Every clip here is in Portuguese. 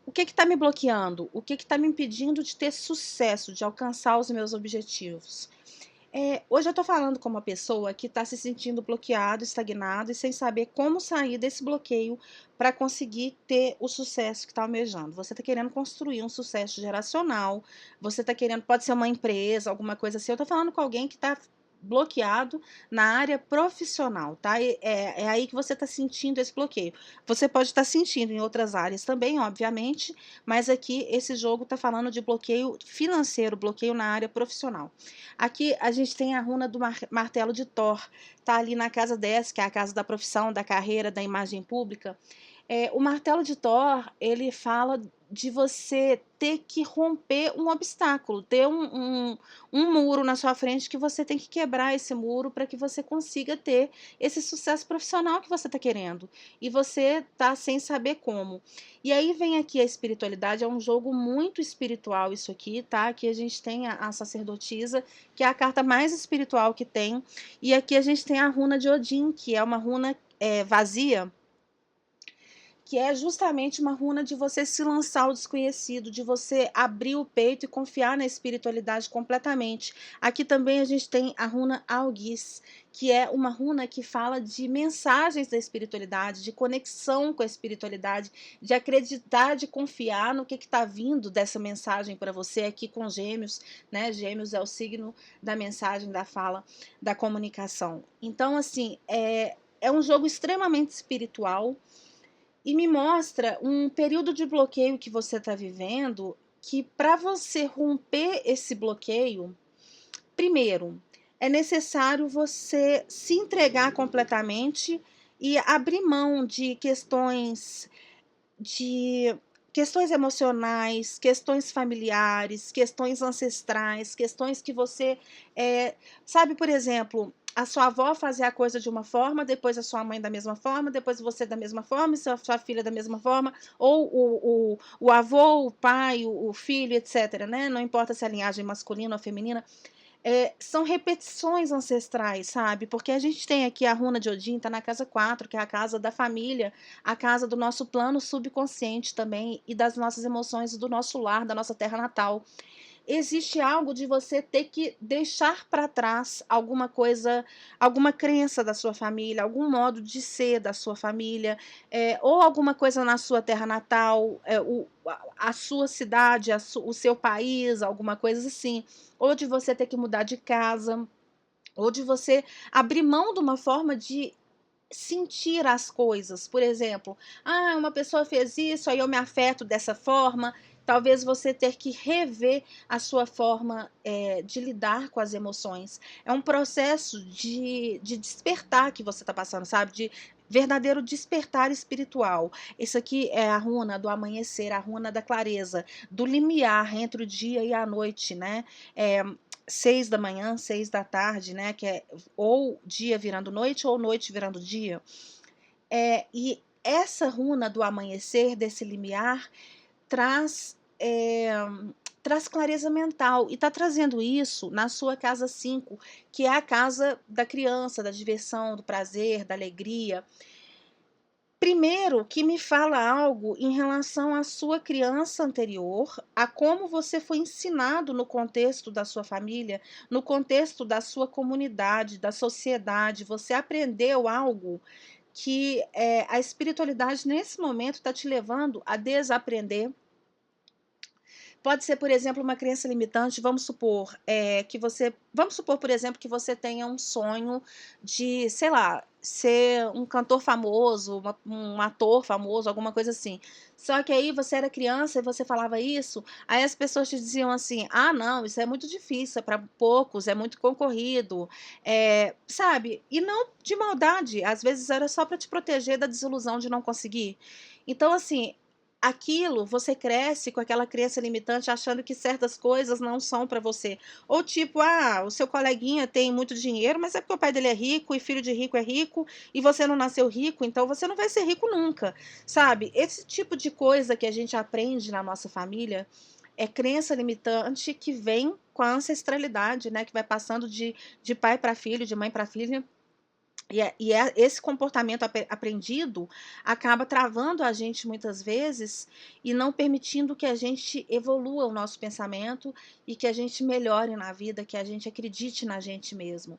O que está me bloqueando? O que está me impedindo de ter sucesso, de alcançar os meus objetivos? Hoje eu estou falando com uma pessoa que está se sentindo bloqueado, estagnado e sem saber como sair desse bloqueio para conseguir ter o sucesso que está almejando. Você está querendo construir um sucesso geracional, você está querendo, pode ser uma empresa, alguma coisa assim. Eu estou falando com alguém que está bloqueado na área profissional, tá? É aí que você está sentindo esse bloqueio. Você pode estar sentindo em outras áreas também, obviamente, mas aqui esse jogo está falando de bloqueio financeiro, bloqueio na área profissional. Aqui a gente tem a runa do martelo de Thor, tá ali na casa 10, que é a casa da profissão, da carreira, da imagem pública. O martelo de Thor, ele fala de você ter que romper um obstáculo, ter um muro na sua frente que você tem que quebrar esse muro para que você consiga ter esse sucesso profissional que você está querendo. E você tá sem saber como. E aí vem aqui a espiritualidade, é um jogo muito espiritual isso aqui, tá? Aqui a gente tem a sacerdotisa, que é a carta mais espiritual que tem. E aqui a gente tem a runa de Odin, que é uma runa vazia, que é justamente uma runa de você se lançar ao desconhecido, de você abrir o peito e confiar na espiritualidade completamente. Aqui também a gente tem a runa Algis, que é uma runa que fala de mensagens da espiritualidade, de conexão com a espiritualidade, de acreditar, de confiar no que está vindo dessa mensagem para você aqui com Gêmeos, né? Gêmeos é o signo da mensagem, da fala, da comunicação. Então, assim, é um jogo extremamente espiritual e me mostra um período de bloqueio que você está vivendo, que para você romper esse bloqueio, primeiro, é necessário você se entregar completamente e abrir mão de questões emocionais, questões familiares, questões ancestrais, questões que você sabe, por exemplo, a sua avó fazia a coisa de uma forma, depois a sua mãe da mesma forma, depois você da mesma forma, e sua filha da mesma forma, ou o avô, o pai, o filho, etc., né? Não importa se é a linhagem masculina ou feminina, são repetições ancestrais, sabe? Porque a gente tem aqui a runa de Odin, tá na casa 4, que é a casa da família, a casa do nosso plano subconsciente também, e das nossas emoções, do nosso lar, da nossa terra natal. Existe algo de você ter que deixar para trás alguma coisa, alguma crença da sua família, algum modo de ser da sua família, ou alguma coisa na sua terra natal, a sua cidade, o seu país, alguma coisa assim, ou de você ter que mudar de casa, ou de você abrir mão de uma forma de sentir as coisas. Por exemplo, uma pessoa fez isso, aí eu me afeto dessa forma. Talvez você ter que rever a sua forma de lidar com as emoções. É um processo de despertar que você está passando, sabe? De verdadeiro despertar espiritual. Isso aqui é a runa do amanhecer, a runa da clareza, do limiar entre o dia e a noite, né? 6 da manhã, 6 da tarde, né? Que é ou dia virando noite ou noite virando dia. E essa runa do amanhecer, desse limiar, traz, traz clareza mental. E está trazendo isso na sua casa 5, que é a casa da criança, da diversão, do prazer, da alegria. Primeiro, que me fala algo em relação à sua criança anterior, a como você foi ensinado no contexto da sua família, no contexto da sua comunidade, da sociedade. Você aprendeu algo que a espiritualidade, nesse momento, está te levando a desaprender. Pode ser, por exemplo, uma crença limitante. Vamos supor, por exemplo, que você tenha um sonho de, sei lá, ser um cantor famoso, um ator famoso, alguma coisa assim. Só que aí você era criança e você falava isso, aí as pessoas te diziam assim: ah, não, isso é muito difícil, é para poucos, é muito concorrido, sabe? E não de maldade, às vezes era só para te proteger da desilusão de não conseguir. Então, assim, aquilo, você cresce com aquela crença limitante achando que certas coisas não são para você. Ou tipo, o seu coleguinha tem muito dinheiro, mas é porque o pai dele é rico e filho de rico é rico e você não nasceu rico, então você não vai ser rico nunca, sabe? Esse tipo de coisa que a gente aprende na nossa família é crença limitante que vem com a ancestralidade, né? Que vai passando de pai para filho, de mãe para filha. Esse comportamento aprendido acaba travando a gente muitas vezes e não permitindo que a gente evolua o nosso pensamento e que a gente melhore na vida, que a gente acredite na gente mesmo.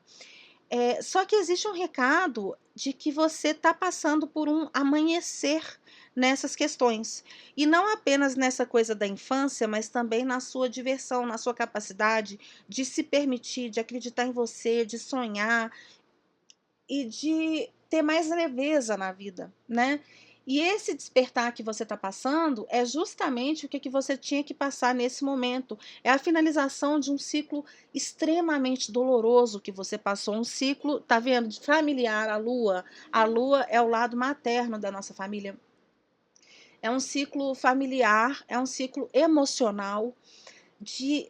Só que existe um recado de que você está passando por um amanhecer nessas questões. E não apenas nessa coisa da infância, mas também na sua diversão, na sua capacidade de se permitir, de acreditar em você, de sonhar e de ter mais leveza na vida, né? E esse despertar que você está passando é justamente o que você tinha que passar nesse momento. É a finalização de um ciclo extremamente doloroso que você passou. Um ciclo, tá vendo? De familiar, a lua. A lua é o lado materno da nossa família. É um ciclo familiar, é um ciclo emocional de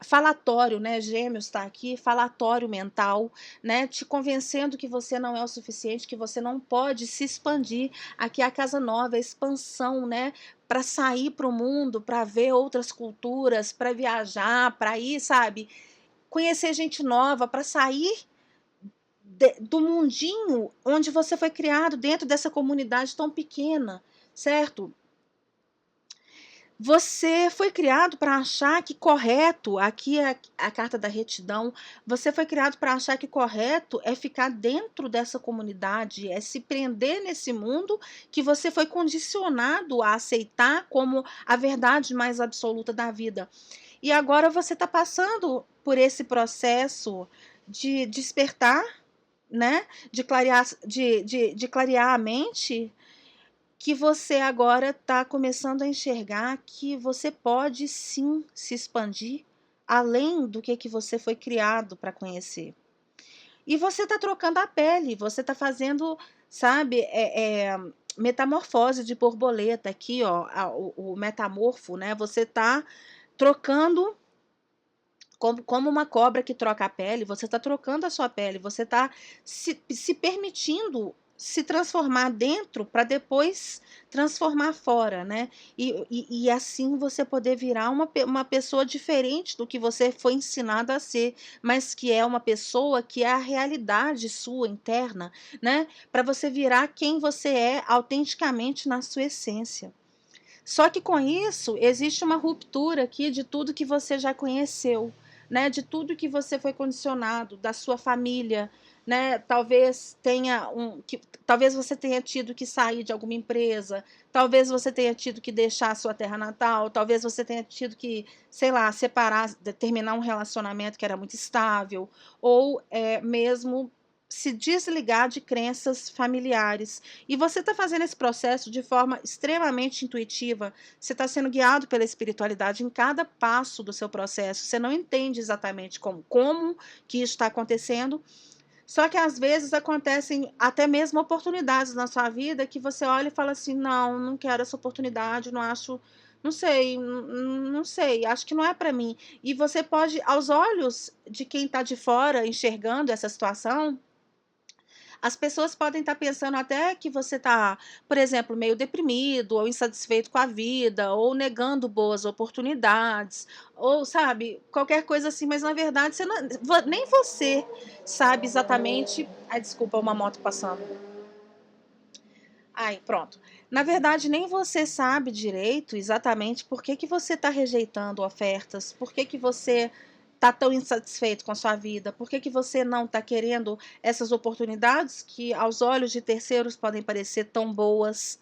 falatório, né? Gêmeos está aqui, falatório mental, né? Te convencendo que você não é o suficiente, que você não pode se expandir. Aqui é a casa nova, a expansão, né? Para sair para o mundo, para ver outras culturas, para viajar, para ir, sabe? Conhecer gente nova, para sair do mundinho onde você foi criado, dentro dessa comunidade tão pequena, certo? Você foi criado para achar que correto, aqui é a carta da retidão, você foi criado para achar que correto é ficar dentro dessa comunidade, é se prender nesse mundo que você foi condicionado a aceitar como a verdade mais absoluta da vida. E agora você está passando por esse processo de despertar, né? De clarear a mente, que você agora está começando a enxergar que você pode sim se expandir além do que você foi criado para conhecer. E você está trocando a pele, você está fazendo, sabe, metamorfose de borboleta aqui, ó, o metamorfo, né? Você está trocando como uma cobra que troca a pele, você está trocando a sua pele, você está se permitindo se transformar dentro para depois transformar fora, né? E assim você poder virar uma pessoa diferente do que você foi ensinado a ser, mas que é uma pessoa que é a realidade sua interna, né? Para você virar quem você é autenticamente na sua essência. Só que com isso, existe uma ruptura aqui de tudo que você já conheceu, né? De tudo que você foi condicionado, da sua família, né? Talvez você tenha tido que sair de alguma empresa, talvez você tenha tido que deixar a sua terra natal, talvez você tenha tido que, sei lá, separar, terminar um relacionamento que era muito estável, ou mesmo se desligar de crenças familiares. E você está fazendo esse processo de forma extremamente intuitiva, você está sendo guiado pela espiritualidade em cada passo do seu processo, você não entende exatamente como que isso está acontecendo, só que às vezes acontecem até mesmo oportunidades na sua vida que você olha e fala assim, não, não quero essa oportunidade, não acho, não sei, não sei, acho que não é para mim. E você pode, aos olhos de quem está de fora enxergando essa situação, as pessoas podem estar pensando até que você está, por exemplo, meio deprimido, ou insatisfeito com a vida, ou negando boas oportunidades, ou sabe, qualquer coisa assim, mas na verdade nem você sabe exatamente. Ai, desculpa, uma moto passando. Ai, pronto. Na verdade, nem você sabe direito exatamente por que você está rejeitando ofertas, por que você está tão insatisfeito com a sua vida, por que você não está querendo essas oportunidades que aos olhos de terceiros podem parecer tão boas.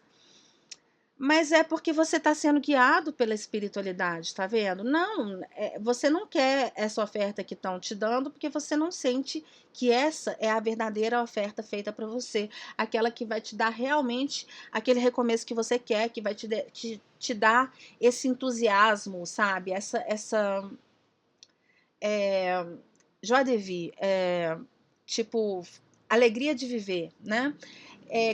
Mas é porque você está sendo guiado pela espiritualidade, tá vendo? Não, você não quer essa oferta que estão te dando porque você não sente que essa é a verdadeira oferta feita para você, aquela que vai te dar realmente aquele recomeço que você quer, que vai te dar esse entusiasmo, sabe? Essa joie de vie, tipo, alegria de viver, né?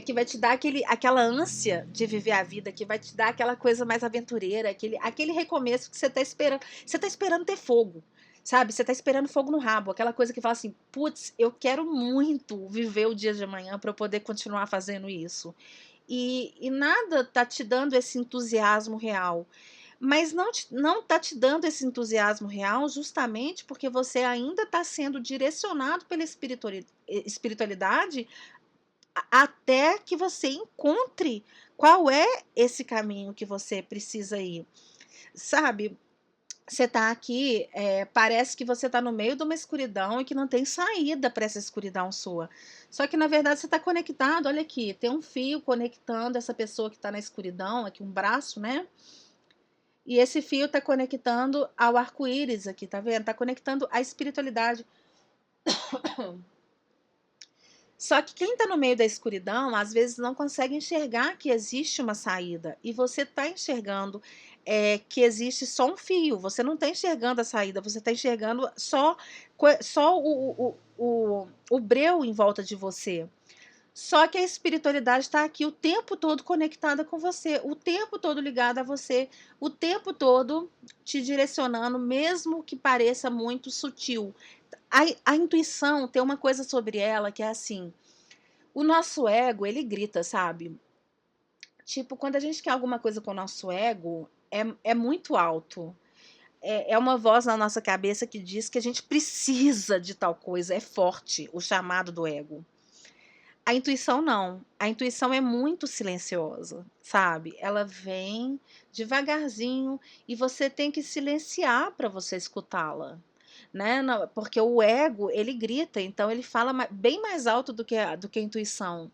Que vai te dar aquela ânsia de viver a vida, que vai te dar aquela coisa mais aventureira, aquele recomeço que você está esperando. Você está esperando ter fogo, sabe? Você está esperando fogo no rabo, aquela coisa que fala assim, putz, eu quero muito viver o dia de amanhã para eu poder continuar fazendo isso. E nada tá te dando esse entusiasmo real. mas não tá te dando esse entusiasmo real, justamente porque você ainda está sendo direcionado pela espiritualidade até que você encontre qual é esse caminho que você precisa ir, sabe? Você tá aqui, parece que você tá no meio de uma escuridão e que não tem saída para essa escuridão sua. Só que na verdade você tá conectado, olha aqui, tem um fio conectando essa pessoa que tá na escuridão, aqui um braço, né? E esse fio tá conectando ao arco-íris aqui, tá vendo? Tá conectando a espiritualidade. Só que quem está no meio da escuridão, às vezes não consegue enxergar que existe uma saída. E você está enxergando que existe só um fio. Você não está enxergando a saída, você está enxergando só o breu em volta de você. Só que a espiritualidade está aqui o tempo todo conectada com você, o tempo todo ligada a você, o tempo todo te direcionando, mesmo que pareça muito sutil. A intuição tem uma coisa sobre ela que é assim, o nosso ego, ele grita, sabe? Tipo, quando a gente quer alguma coisa com o nosso ego, é muito alto. É uma voz na nossa cabeça que diz que a gente precisa de tal coisa, é forte o chamado do ego. A intuição não. A intuição é muito silenciosa, sabe? Ela vem devagarzinho e você tem que silenciar para você escutá-la, né? Porque o ego, ele grita, então ele fala bem mais alto do que a intuição.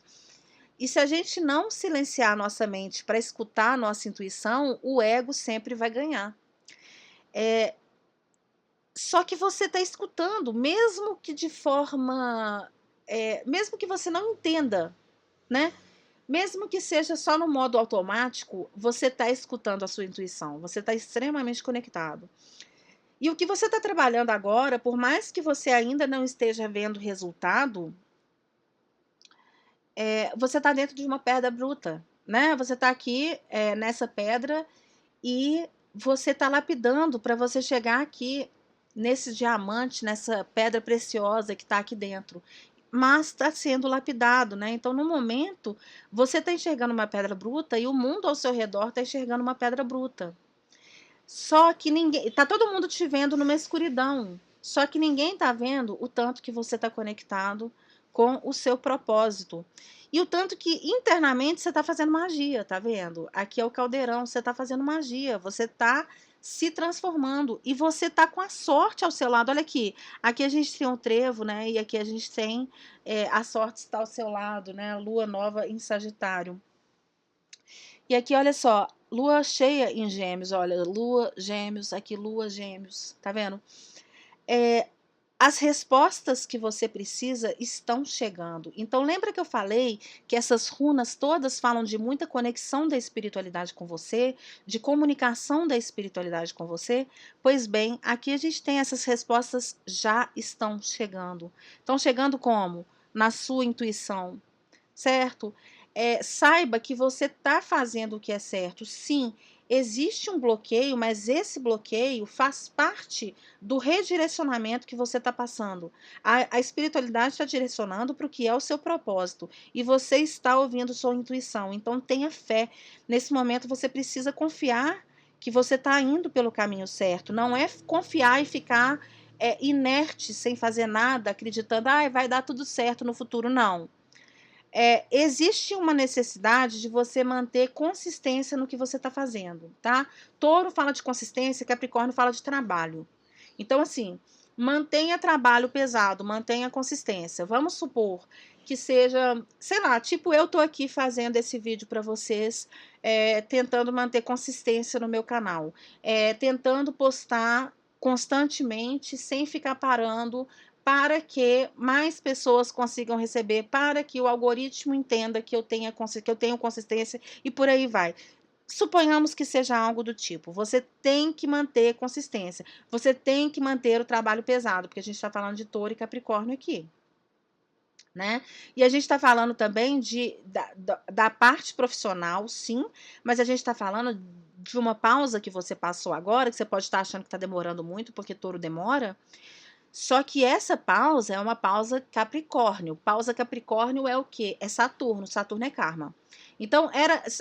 E se a gente não silenciar a nossa mente para escutar a nossa intuição, o ego sempre vai ganhar. Só que você está escutando, mesmo que de forma. Mesmo que você não entenda, né? Mesmo que seja só no modo automático, você está escutando a sua intuição, você está extremamente conectado. E o que você está trabalhando agora, por mais que você ainda não esteja vendo resultado, você está dentro de uma pedra bruta, né? Você está aqui nessa pedra e você está lapidando para você chegar aqui nesse diamante, nessa pedra preciosa que está aqui dentro. Mas está sendo lapidado, né? Então, no momento, você está enxergando uma pedra bruta e o mundo ao seu redor está enxergando uma pedra bruta. Só que ninguém. Tá todo mundo te vendo numa escuridão. Só que ninguém está vendo o tanto que você está conectado com o seu propósito. E o tanto que internamente você está fazendo magia, tá vendo? Aqui é o caldeirão, você está fazendo magia, você está se transformando e você está com a sorte ao seu lado. Olha aqui, aqui a gente tem um trevo, né? E aqui a gente tem a sorte está ao seu lado, né? A lua nova em Sagitário. E aqui, olha só, lua cheia em Gêmeos, olha, lua, Gêmeos, aqui lua, Gêmeos, tá vendo? As respostas que você precisa estão chegando. Então, lembra que eu falei que essas runas todas falam de muita conexão da espiritualidade com você, de comunicação da espiritualidade com você? Pois bem, aqui a gente tem essas respostas já estão chegando. Estão chegando como? Na sua intuição, certo? Saiba que você está fazendo o que é certo. Sim, existe um bloqueio, mas esse bloqueio faz parte do redirecionamento que você está passando. A espiritualidade está direcionando para o que é o seu propósito e você está ouvindo sua intuição. Então, tenha fé. Nesse momento, você precisa confiar que você está indo pelo caminho certo. Não é confiar e ficar inerte, sem fazer nada, acreditando, vai dar tudo certo no futuro. Não. Existe uma necessidade de você manter consistência no que você está fazendo, tá? Touro fala de consistência, Capricórnio fala de trabalho. Então, assim, mantenha trabalho pesado, mantenha consistência. Vamos supor que seja, sei lá, tipo eu tô aqui fazendo esse vídeo para vocês, tentando manter consistência no meu canal, tentando postar constantemente, sem ficar parando, para que mais pessoas consigam receber, para que o algoritmo entenda que eu tenho consistência e por aí vai. Suponhamos que seja algo do tipo, você tem que manter consistência, você tem que manter o trabalho pesado, porque a gente está falando de Touro e Capricórnio aqui, né? E a gente está falando também da parte profissional, sim, mas a gente está falando de uma pausa que você passou agora, que você pode estar achando que está demorando muito, porque Touro demora. Só que essa pausa é uma pausa Capricórnio. Pausa Capricórnio é o quê? É Saturno. Saturno é karma. Então,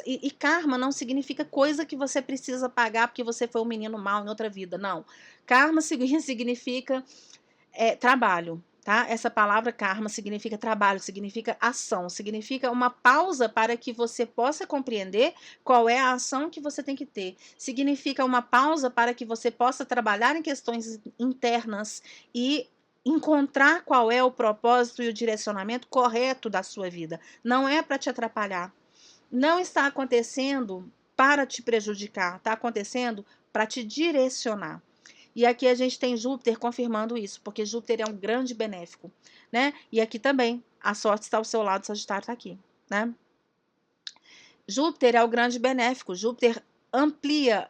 e karma não significa coisa que você precisa pagar porque você foi um menino mau em outra vida, não. Karma significa trabalho, tá? Essa palavra karma significa trabalho, significa ação, significa uma pausa para que você possa compreender qual é a ação que você tem que ter. Significa uma pausa para que você possa trabalhar em questões internas e encontrar qual é o propósito e o direcionamento correto da sua vida. Não é para te atrapalhar. Não está acontecendo para te prejudicar, está acontecendo para te direcionar. E aqui a gente tem Júpiter confirmando isso, porque Júpiter é um grande benéfico, né? E aqui também, a sorte está ao seu lado, o Sagitário está aqui, né? Júpiter é o grande benéfico, Júpiter amplia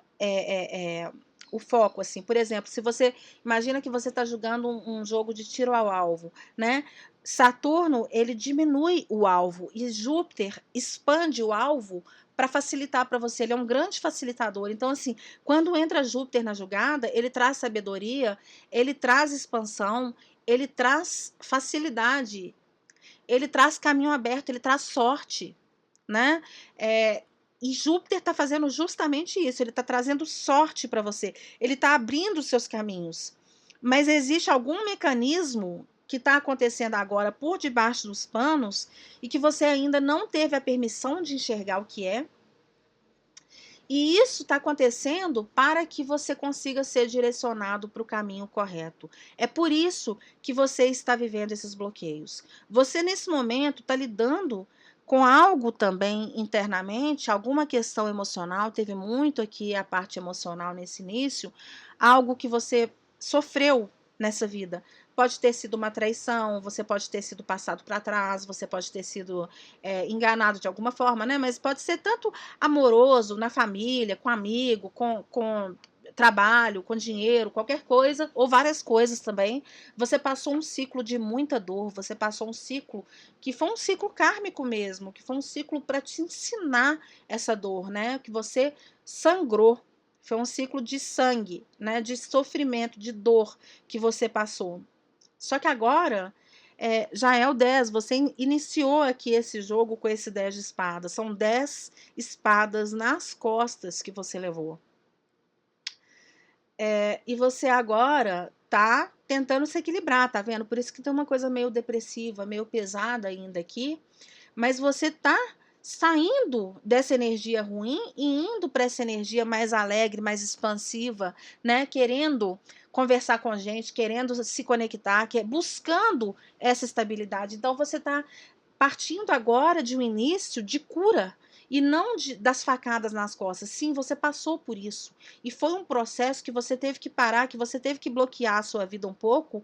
o foco, assim. Por exemplo, se você imagina que você está jogando um jogo de tiro ao alvo, né? Saturno, ele diminui o alvo e Júpiter expande o alvo para facilitar para você. Ele é um grande facilitador. Então, assim, quando entra Júpiter na jogada, ele traz sabedoria, ele traz expansão, ele traz facilidade, ele traz caminho aberto, ele traz sorte, né? E Júpiter está fazendo justamente isso, ele está trazendo sorte para você, ele está abrindo os seus caminhos. Mas existe algum mecanismo que está acontecendo agora por debaixo dos panos e que você ainda não teve a permissão de enxergar o que é. E isso está acontecendo para que você consiga ser direcionado para o caminho correto. É por isso que você está vivendo esses bloqueios. Você, nesse momento, está lidando com algo também internamente, alguma questão emocional. Teve muito aqui a parte emocional nesse início, algo que você sofreu nessa vida. Pode ter sido uma traição, você pode ter sido passado para trás, você pode ter sido enganado de alguma forma, né? Mas pode ser tanto amoroso, na família, com amigo, com trabalho, com dinheiro, qualquer coisa, ou várias coisas também. Você passou um ciclo de muita dor, você passou um ciclo que foi um ciclo kármico mesmo, que foi um ciclo para te ensinar essa dor, né? Que você sangrou. Foi um ciclo de sangue, né? De sofrimento, de dor que você passou. Só que agora já é o 10, você iniciou aqui esse jogo com esse 10 de espadas. São 10 espadas nas costas que você levou. E você agora tá tentando se equilibrar, tá vendo? Por isso que tem uma coisa meio depressiva, meio pesada ainda aqui. Mas você tá saindo dessa energia ruim e indo para essa energia mais alegre, mais expansiva, né? Querendo conversar com a gente, querendo se conectar, buscando essa estabilidade. Então você está partindo agora de um início de cura e não das facadas nas costas. Sim, você passou por isso. E foi um processo que você teve que parar, que você teve que bloquear a sua vida um pouco.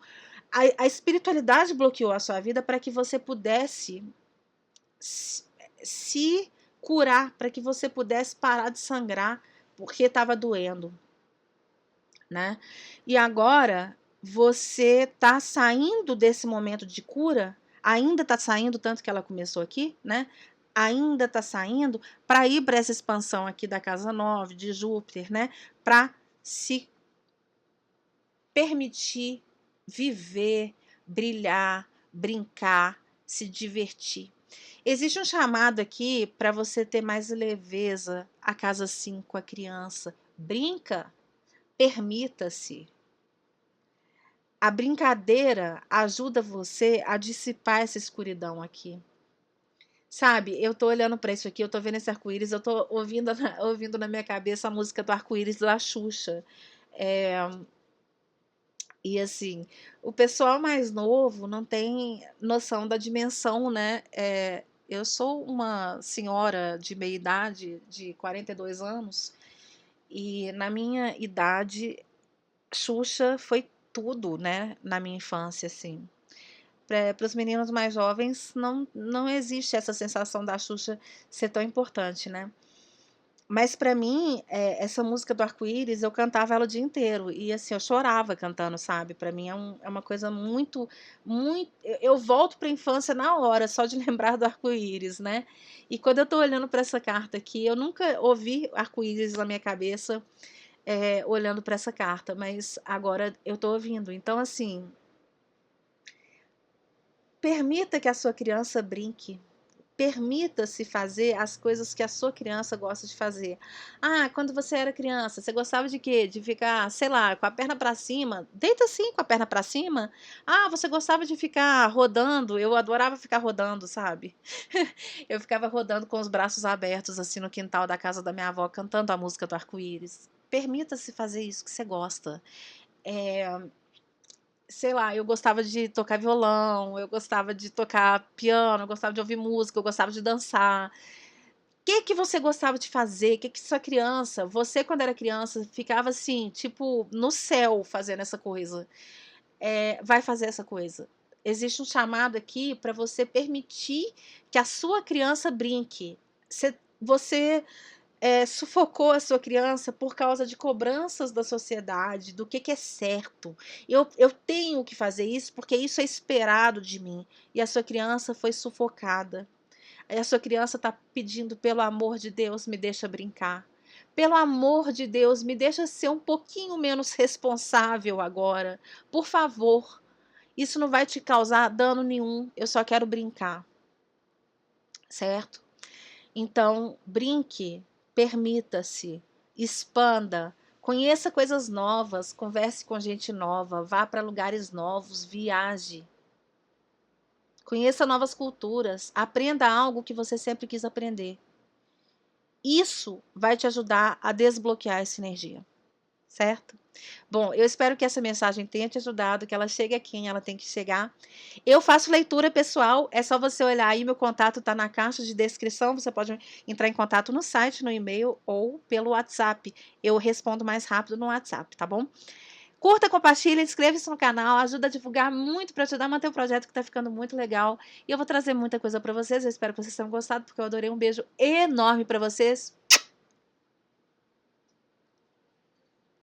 A espiritualidade bloqueou a sua vida para que você pudesse se curar, para que você pudesse parar de sangrar porque estava doendo, né? E agora você está saindo desse momento de cura, ainda está saindo, tanto que ela começou aqui, né? Ainda está saindo para ir para essa expansão aqui da casa 9, de Júpiter, né? Para se permitir viver, brilhar, brincar, se divertir. Existe um chamado aqui para você ter mais leveza, a casa 5, a criança. Brinca, permita-se. A brincadeira ajuda você a dissipar essa escuridão aqui. Sabe, eu tô olhando para isso aqui, eu tô vendo esse arco-íris, eu tô ouvindo na minha cabeça a música do arco-íris da Xuxa. É, e assim, o pessoal mais novo não tem noção da dimensão, né? Eu sou uma senhora de meia idade, de 42 anos, e na minha idade, Xuxa foi tudo, né? Na minha infância, assim. Para os meninos mais jovens, não existe essa sensação da Xuxa ser tão importante, né? Mas para mim, essa música do arco-íris, eu cantava ela o dia inteiro. E assim, eu chorava cantando, sabe? Para mim é uma coisa muito, muito. Eu volto para a infância na hora, só de lembrar do arco-íris, né? E quando eu tô olhando para essa carta aqui, eu nunca ouvi arco-íris na minha cabeça, olhando para essa carta, mas agora eu tô ouvindo. Então, assim, permita que a sua criança brinque. permita-se fazer as coisas que a sua criança gosta de fazer. Ah, quando você era criança, você gostava de quê? De ficar, sei lá, com a perna para cima? Deita assim com a perna para cima. Ah, você gostava de ficar rodando? Eu adorava ficar rodando, sabe? Eu ficava rodando com os braços abertos assim no quintal da casa da minha avó, cantando a música do arco-íris. Permita-se fazer isso que você gosta. Sei lá, eu gostava de tocar violão, eu gostava de tocar piano, eu gostava de ouvir música, eu gostava de dançar. O que você gostava de fazer? O que sua criança, você quando era criança, ficava assim, tipo, no céu fazendo essa coisa? Vai fazer essa coisa. Existe um chamado aqui para você permitir que a sua criança brinque. Você sufocou a sua criança por causa de cobranças da sociedade, do que é certo. Eu tenho que fazer isso porque isso é esperado de mim. E a sua criança foi sufocada. Aí a sua criança está pedindo, pelo amor de Deus, me deixa brincar. Pelo amor de Deus, me deixa ser um pouquinho menos responsável agora. Por favor. Isso não vai te causar dano nenhum. Eu só quero brincar. Certo? Então, brinque, permita-se, expanda, conheça coisas novas, converse com gente nova, vá para lugares novos, viaje. Conheça novas culturas, aprenda algo que você sempre quis aprender. Isso vai te ajudar a desbloquear essa energia, certo? Bom, eu espero que essa mensagem tenha te ajudado, que ela chegue a quem ela tem que chegar. Eu faço leitura pessoal, é só você olhar aí, meu contato está na caixa de descrição, você pode entrar em contato no site, no e-mail ou pelo WhatsApp. Eu respondo mais rápido no WhatsApp, tá bom? Curta, compartilha, inscreva-se no canal, ajuda a divulgar muito para ajudar a manter o projeto que está ficando muito legal. E eu vou trazer muita coisa para vocês, eu espero que vocês tenham gostado, porque eu adorei. Um beijo enorme para vocês.